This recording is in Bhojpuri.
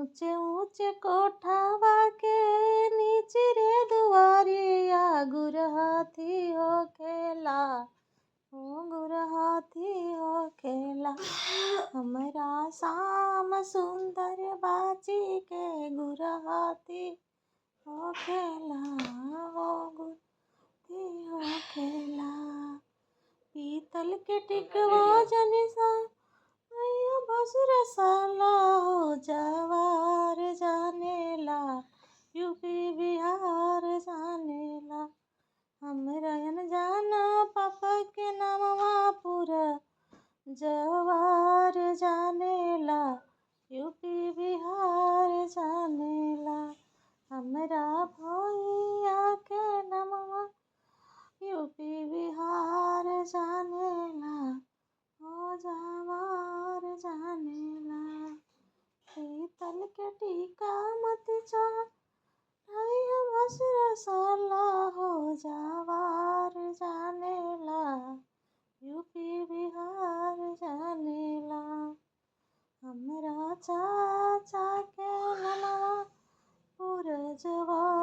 ऊंचे ऊंचे कोठावा के नीचे रे दुआरिया गुर हाथी हो खेला, ओ गुर हाथी हो खेला। हमरा श्याम सुंदर बाजी के गुर हाथी हो खेला, ओ गुर हाथी हो खेला। पीतल के टिकवा जनिसा अयो भसुर साला हो जवार जानेला, यूपी बिहार जानेला। हमरा जाना पापा के नामवा पूरा जवार जानेला, यूपी बिहार जानेला। हमरा भैया के नामवा यूपी बिहार जानेला, ओ जवार जानेला। पीतल के टीका मत चढ़ाइया भसुर साला हो जवार जानेला, यूपी बिहार जानेला। हमरा चाचा के नमवा पूरा जवार